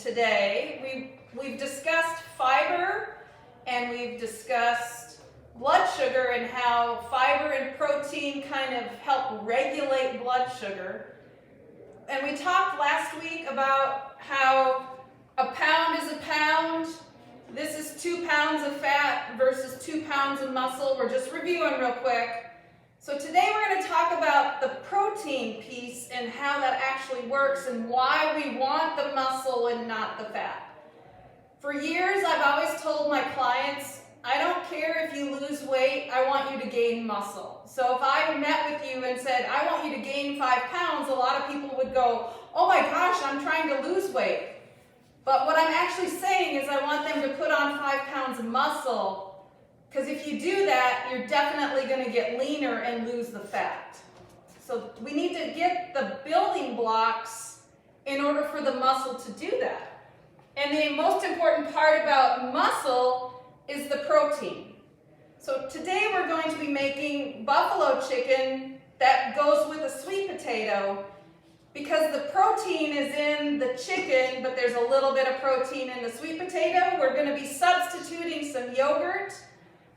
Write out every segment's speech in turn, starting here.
today. We've discussed fiber and we've discussed blood sugar and how fiber and protein kind of help regulate blood sugar. And we talked last week about how a pound is a pound. This is 2 pounds of fat versus 2 pounds of muscle. We're just reviewing real quick. So today we're going to talk about the protein piece and how that actually works and why we want the muscle and not the fat. For years, I've always told my clients, I don't care if you lose weight, I want you to gain muscle. So if I met with you and said, I want you to gain 5 pounds, a lot of people would go, oh my gosh, I'm trying to lose weight. But what I'm actually saying is I want them to put on 5 pounds of muscle, because if you do that, you're definitely going to get leaner and lose the fat. So we need to get the building blocks in order for the muscle to do that. And the most important part about muscle is the protein. So today we're going to be making buffalo chicken that goes with a sweet potato, because the protein is in the chicken, but there's a little bit of protein in the sweet potato. We're going to be substituting some yogurt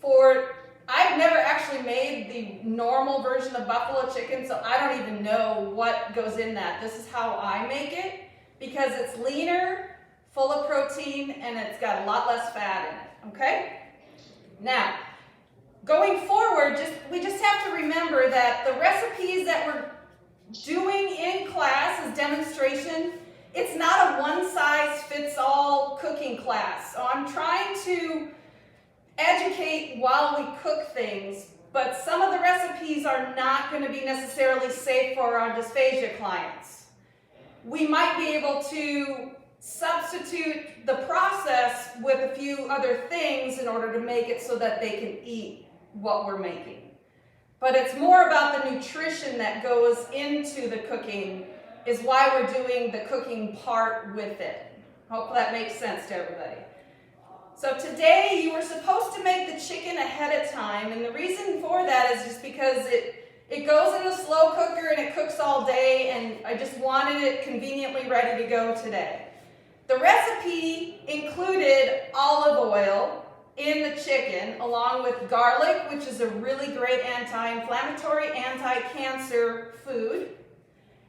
for, I've never actually made the normal version of buffalo chicken, so I don't even know what goes in that. This is how I make it, because it's leaner, full of protein, and it's got a lot less fat in it, okay? Now, going forward, we just have to remember that the recipes that we're doing in class as demonstration, it's not a one-size-fits-all cooking class. So I'm trying to educate while we cook things, but some of the recipes are not going to be necessarily safe for our dysphagia clients. We might be able to substitute the process with a few other things in order to make it so that they can eat what we're making. But it's more about the nutrition that goes into the cooking is why we're doing the cooking part with it. Hope that makes sense to everybody. So today you were supposed to make the chicken ahead of time, and the reason for that is just because it goes in a slow cooker and it cooks all day, and I just wanted it conveniently ready to go today. The recipe included olive oil in the chicken, along with garlic, which is a really great anti-inflammatory, anti-cancer food,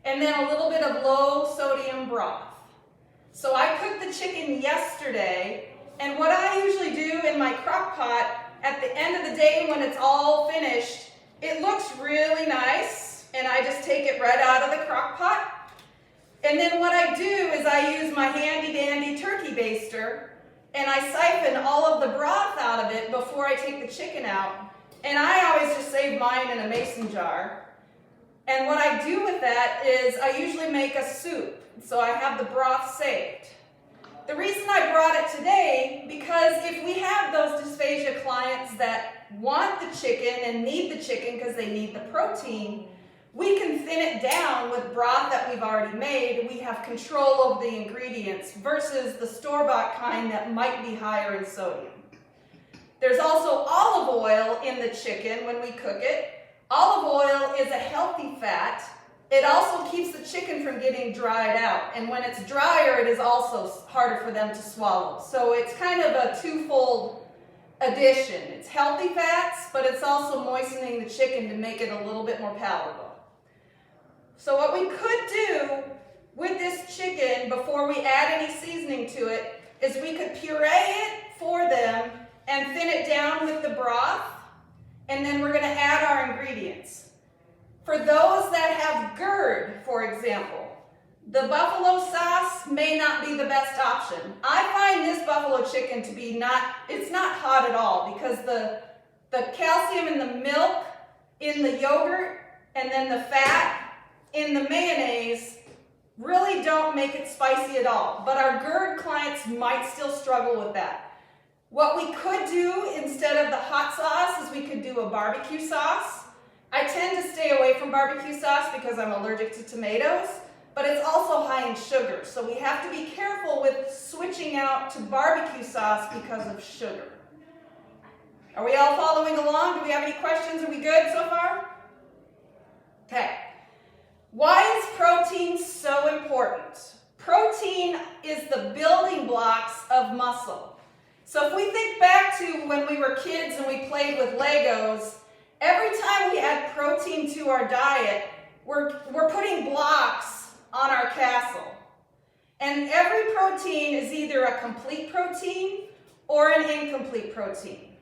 and then a little bit of low sodium broth. So I cooked the chicken yesterday, and what I usually do in my crock pot at the end of the day when it's all finished, it looks really nice, and I just take it right out of the crock pot. And then what I do is I use my handy dandy turkey baster, and I siphon all of the broth out of it before I take the chicken out. And I always just save mine in a mason jar. And what I do with that is I usually make a soup, so I have the broth saved. The reason I brought it today, because if we have those dysphagia clients that want the chicken and need the chicken because they need the protein, we can thin it down with broth that we've already made, and we have control of the ingredients versus the store-bought kind that might be higher in sodium. There's also olive oil in the chicken when we cook it. Olive oil is a healthy fat. It also keeps the chicken from getting dried out, and when it's drier, it is also harder for them to swallow. So it's kind of a twofold addition. It's healthy fats, but it's also moistening the chicken to make it a little bit more palatable. So what we could do with this chicken before we add any seasoning to it is we could puree it for them and thin it down with the broth, and then we're going to add our ingredients. For those that have GERD, for example, the buffalo sauce may not be the best option. I find this buffalo chicken to be it's not hot at all, because the calcium in the milk, in the yogurt, and then the fat in the mayonnaise really don't make it spicy at all. But our GERD clients might still struggle with that. What we could do instead of the hot sauce is we could do a barbecue sauce. I tend to stay away from barbecue sauce because I'm allergic to tomatoes, but it's also high in sugar. So we have to be careful with switching out to barbecue sauce because of sugar. Are we all following along? Do we have any questions? Are we good so far? Okay. Why is protein so important? protein is the building blocks of muscle. So if we think back to when we were kids and we played with Legos, every time we add protein to our diet, we're putting blocks on our castle. And every protein is either a complete protein or an incomplete protein.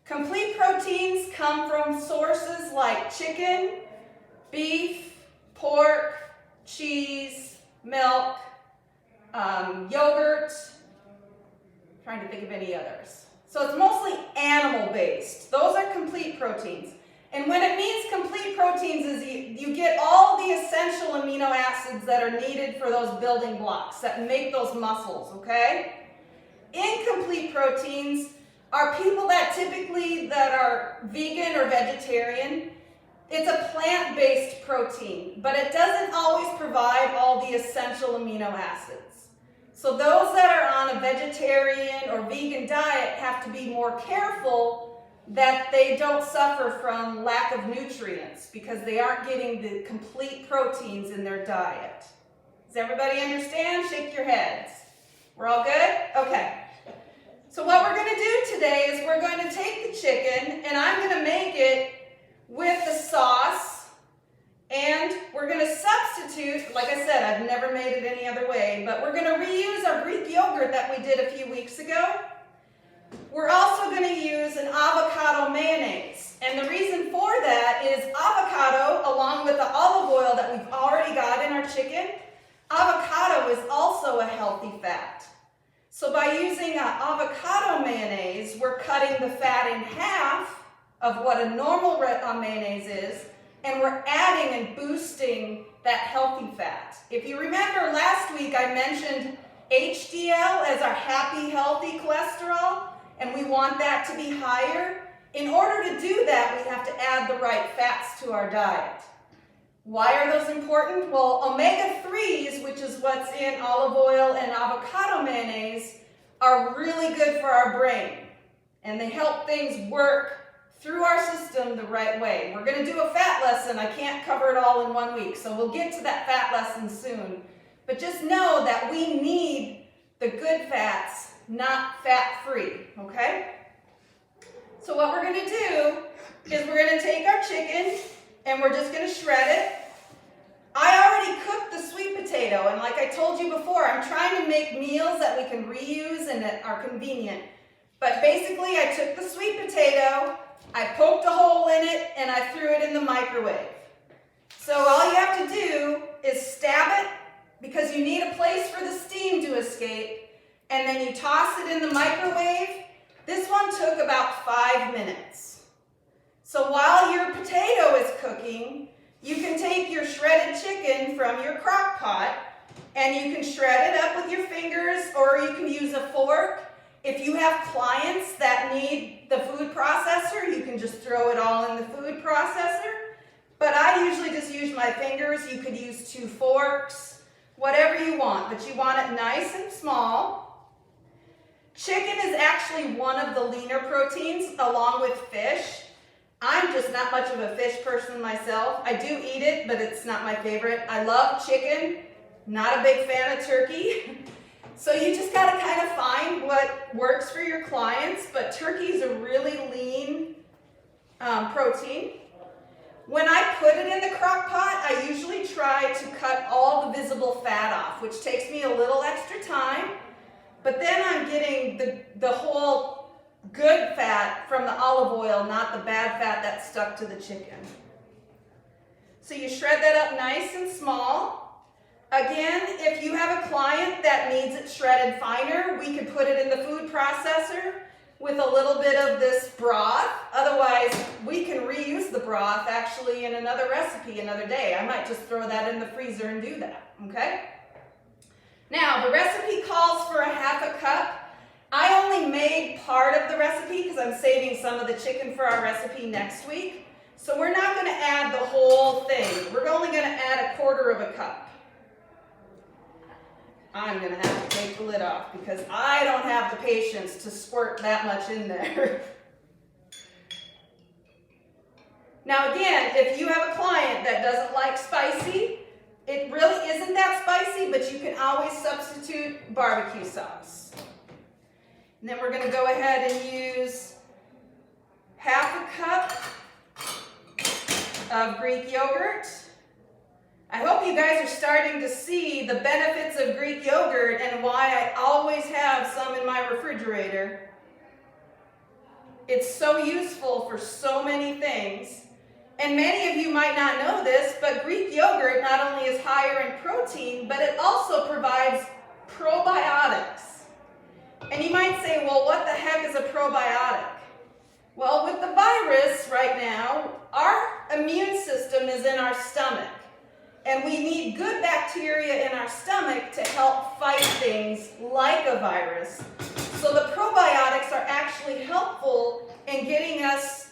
Complete proteins come from sources like chicken, beef, pork, cheese, milk, yogurt. I'm trying to think of any others. So it's mostly animal-based. Those are complete proteins. And when it means complete proteins is you get all the essential amino acids that are needed for those building blocks that make those muscles, okay? Incomplete proteins are people that are vegan or vegetarian. It's a plant-based protein, but it doesn't always provide all the essential amino acids. So those that are on a vegetarian or vegan diet have to be more careful that they don't suffer from lack of nutrients because they aren't getting the complete proteins in their diet. Does everybody understand? Shake your heads. We're all good? Okay. So what we're going to do today is we're going to take the chicken and I'm going to make it with the sauce, and we're going to substitute, like I said, I've never made it any other way, but we're going to reuse our Greek yogurt that we did a few weeks ago. We're also going to use an avocado mayonnaise, and the reason for that is avocado, along with the olive oil that we've already got in our chicken, avocado is also a healthy fat. So by using an avocado mayonnaise, we're cutting the fat in half of what a normal mayonnaise is, and we're adding and boosting that healthy fat. If you remember last week I mentioned HDL as our happy, healthy cholesterol, and we want that to be higher. In order to do that, we have to add the right fats to our diet. Why are those important? Well, omega-3s, which is what's in olive oil and avocado mayonnaise, are really good for our brain, and they help things work through our system the right way. We're going to do a fat lesson. I can't cover it all in 1 week, so we'll get to that fat lesson soon. But just know that we need the good fats, not fat-free, okay? So what we're going to do is we're going to take our chicken and we're just going to shred it. I already cooked the sweet potato, and like I told you before, I'm trying to make meals that we can reuse and that are convenient. But basically, I took the sweet potato, I poked a hole in it, and I threw it in the microwave. So all you have to do is stab it, because you need a place for the steam to escape, and then you toss it in the microwave. This one took about 5 minutes. So while your potato is cooking, you can take your shredded chicken from your crock pot, and you can shred it up with your fingers, or you can use a fork. If you have clients that need the food processor, you can just throw it all in the food processor. But I usually just use my fingers. You could use 2 forks, whatever you want, but you want it nice and small. Chicken is actually one of the leaner proteins along with fish. I'm just not much of a fish person myself. I do eat it, but it's not my favorite. I love chicken, not a big fan of turkey. So you just got to kind of find what works for your clients, but turkey is a really lean protein. When I put it in the crock pot, I usually try to cut all the visible fat off, which takes me a little extra time, but then I'm getting the whole good fat from the olive oil, not the bad fat that's stuck to the chicken. So you shred that up nice and small. Again, if you have a client that needs it shredded finer, we could put it in the food processor with a little bit of this broth. Otherwise, we can reuse the broth actually in another recipe another day. I might just throw that in the freezer and do that, okay? Now, the recipe calls for a half a cup. I only made part of the recipe because I'm saving some of the chicken for our recipe next week. So we're not going to add the whole thing. We're only going to add 1/4 of a cup. I'm going to have to take the lid off because I don't have the patience to squirt that much in there. Now again, if you have a client that doesn't like spicy, It really isn't that spicy, but you can always substitute barbecue sauce. And then we're going to go ahead and use half a cup of Greek yogurt. I hope you guys are starting to see the benefits of Greek yogurt and why I always have some in my refrigerator. It's so useful for so many things. And many of you might not know this, but Greek yogurt not only is higher in protein, but it also provides probiotics. And you might say, well, what the heck is a probiotic? Well, with the virus right now, our immune system is in our stomach. And we need good bacteria in our stomach to help fight things like a virus. So the probiotics are actually helpful in getting us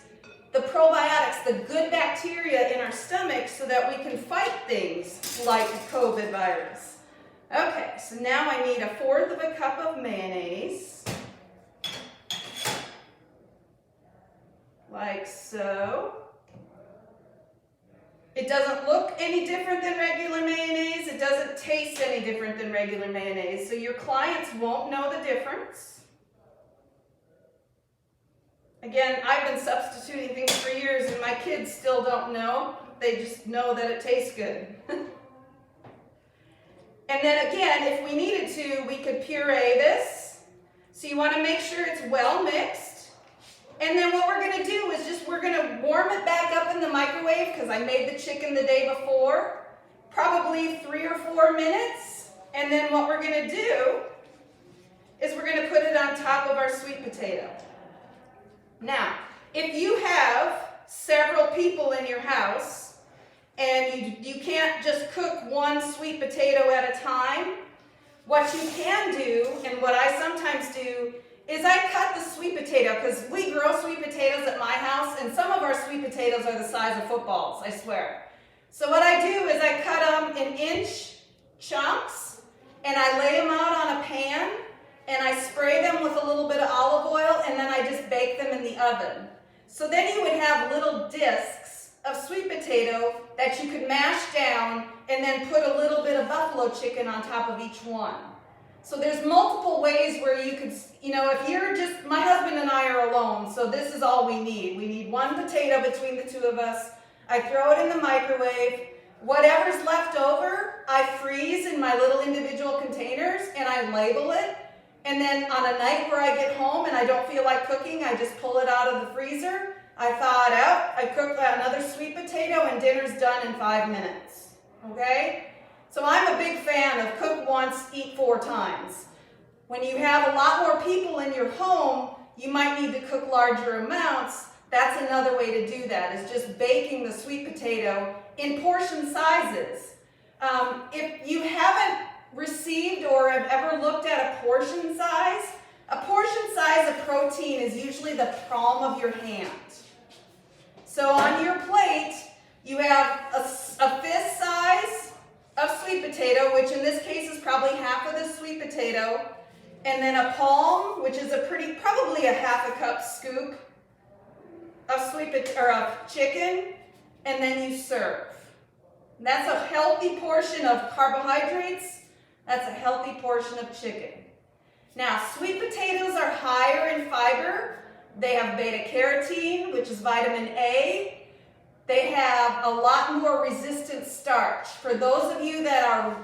the probiotics, the good bacteria in our stomach, so that we can fight things like the COVID virus. Okay, so now I need 1/4 cup of mayonnaise. Like so. It doesn't look any different than regular mayonnaise. It doesn't taste any different than regular mayonnaise. So your clients won't know the difference. Again, I've been substituting things for years and my kids still don't know. They just know that it tastes good. And then again, if we needed to, we could puree this. So you want to make sure it's well mixed. And then what we're going to do is we're going to warm it back up in the microwave because I made the chicken the day before, probably 3 or 4 minutes. And then what we're going to do is we're going to put it on top of our sweet potato. Now, if you have several people in your house and you can't just cook one sweet potato at a time, what you can do, and what I sometimes do, is I cut the sweet potato, because we grow sweet potatoes at my house, and some of our sweet potatoes are the size of footballs, I swear. So what I do is I cut them in inch chunks, and I lay them out on a pan, and I spray them with a little bit of olive oil, and then I just bake them in the oven. So then you would have little discs of sweet potato that you could mash down, and then put a little bit of buffalo chicken on top of each one. So there's multiple ways where you could, if you're just, my husband and I are alone, so this is all we need. We need one potato between the two of us. I throw it in the microwave. Whatever's left over, I freeze in my little individual containers and I label it. And then on a night where I get home and I don't feel like cooking, I just pull it out of the freezer. I thaw it out. I cook another sweet potato and dinner's done in 5 minutes. Okay? So I'm a big fan of cook once, eat 4 times. When you have a lot more people in your home, you might need to cook larger amounts. That's another way to do that, is just baking the sweet potato in portion sizes. If you haven't received or have ever looked at a portion size of protein is usually the palm of your hand. So on your plate, you have a fist size of sweet potato, which in this case is probably half of the sweet potato, and then a palm, which is probably a 1/2 cup scoop of chicken, and then you serve. And that's a healthy portion of carbohydrates. That's a healthy portion of chicken. Now, sweet potatoes are higher in fiber. They have beta carotene, which is vitamin A. They have a lot more resistant starch. For those of you that are,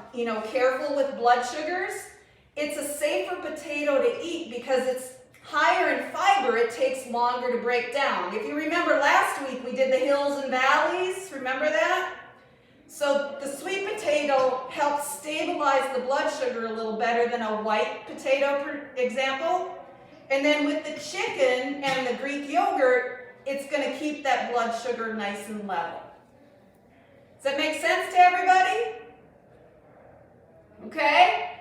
careful with blood sugars, it's a safer potato to eat because it's higher in fiber. It takes longer to break down. If you remember last week, we did the hills and valleys. Remember that? So the sweet potato helps stabilize the blood sugar a little better than a white potato, for example. And then with the chicken and the Greek yogurt, it's going to keep that blood sugar nice and level. Does that make sense to everybody? Okay?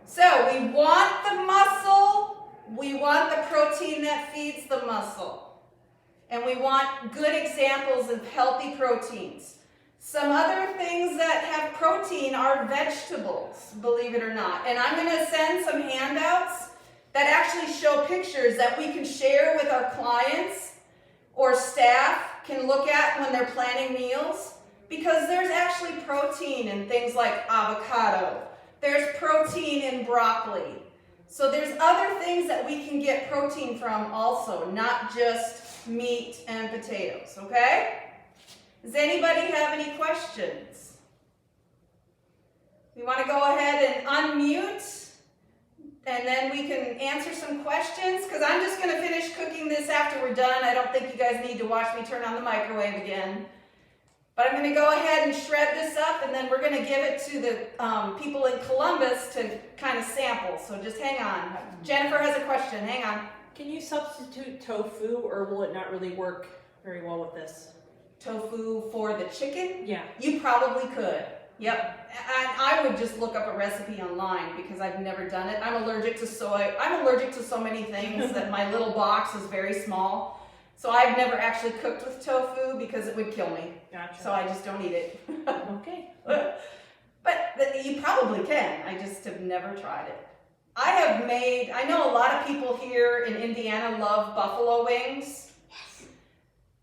So we want the muscle, we want the protein that feeds the muscle, and we want good examples of healthy proteins. Some other things that have protein are vegetables, believe it or not. And I'm going to send some handouts that actually show pictures that we can share with our clients or staff can look at when they're planning meals, Because there's actually protein in things like avocado. There's protein in broccoli. So there's other things that we can get protein from also, not just meat and potatoes, okay? Does anybody have any questions? We want to go ahead and unmute, and then we can answer some questions, because I'm just going to finish cooking this after we're done. I don't think you guys need to watch me turn on the microwave again. But I'm going to go ahead and shred this up, and then we're going to give it to the people in Columbus to kind of sample. So just hang on. Jennifer has a question. Hang on. Can you substitute tofu, or will it not really work very well with this? Tofu for the chicken? Yeah. You probably could. Yep. And I would just look up a recipe online because I've never done it. I'm allergic to soy. I'm allergic to so many things that my little box is very small. So I've never actually cooked with tofu because it would kill me. Gotcha. So I just don't eat it. Okay. But you probably can. I just have never tried it. I know a lot of people here in Indiana love buffalo wings. Yes.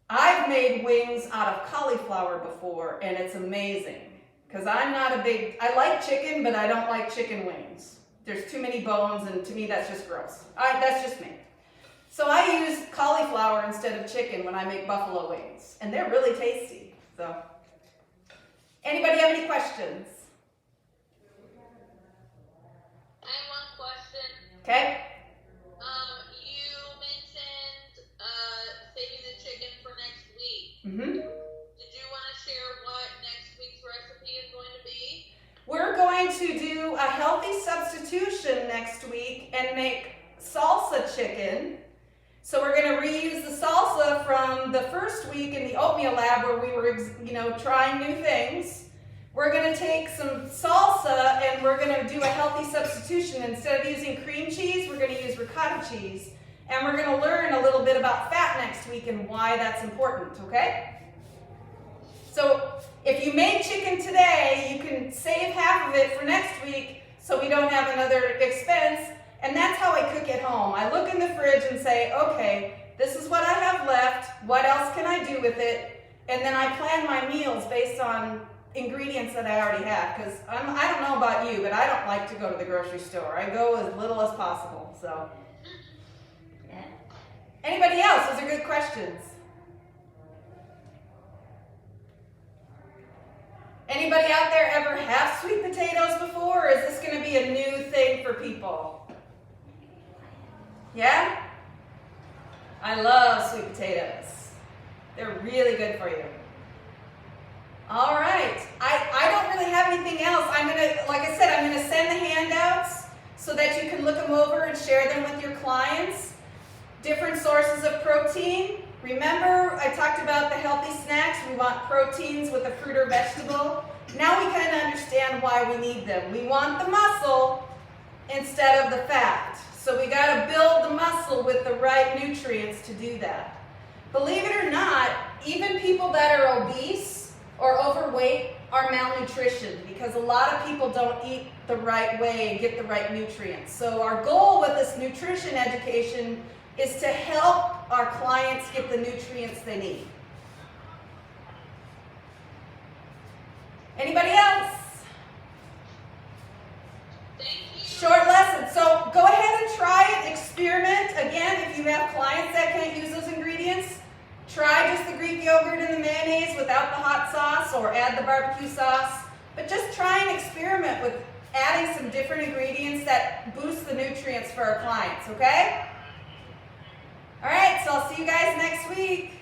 I've made wings out of cauliflower before, and it's amazing. Because I like chicken, but I don't like chicken wings. There's too many bones, and to me that's just gross. That's just me. So I use cauliflower instead of chicken when I make buffalo wings, and they're really tasty. So, anybody have any questions? I have one question. Okay. You mentioned saving the chicken for next week. Mm-hmm. Did you want to share what next week's recipe is going to be? We're going to do a healthy substitution next week and make salsa chicken. So we're going to reuse the salsa from the first week in the oatmeal lab where we were, trying new things. We're going to take some salsa and we're going to do a healthy substitution. Instead of using cream cheese, we're going to use ricotta cheese. And we're going to learn a little bit about fat next week and why that's important, okay? So if you made chicken today, you can save half of it for next week so we don't have another expense. And that's how I cook at home. I look in the fridge and say, okay, this is what I have left. What else can I do with it? And then I plan my meals based on ingredients that I already have. Because I don't know about you, but I don't like to go to the grocery store. I go as little as possible. So, yeah. Anybody else? Those are good questions. Anybody out there ever have sweet potatoes before, or is this going to be a new thing for people? Yeah? I love sweet potatoes. They're really good for you. All right. I don't really have anything else. Like I said, I'm going to send the handouts so that you can look them over and share them with your clients. Different sources of protein. Remember, I talked about the healthy snacks. We want proteins with a fruit or vegetable. Now we kind of understand why we need them. We want the muscle instead of the fat. So we got to build the muscle with the right nutrients to do that. Believe it or not, even people that are obese or overweight are malnutrition because a lot of people don't eat the right way and get the right nutrients. So our goal with this nutrition education is to help our clients get the nutrients they need. Anybody else? Thank you. Short lesson. So go ahead and try it, experiment. Again, if you have clients that can't use those ingredients, try just the Greek yogurt and the mayonnaise without the hot sauce or add the barbecue sauce. But just try and experiment with adding some different ingredients that boost the nutrients for our clients, okay? All right, so I'll see you guys next week.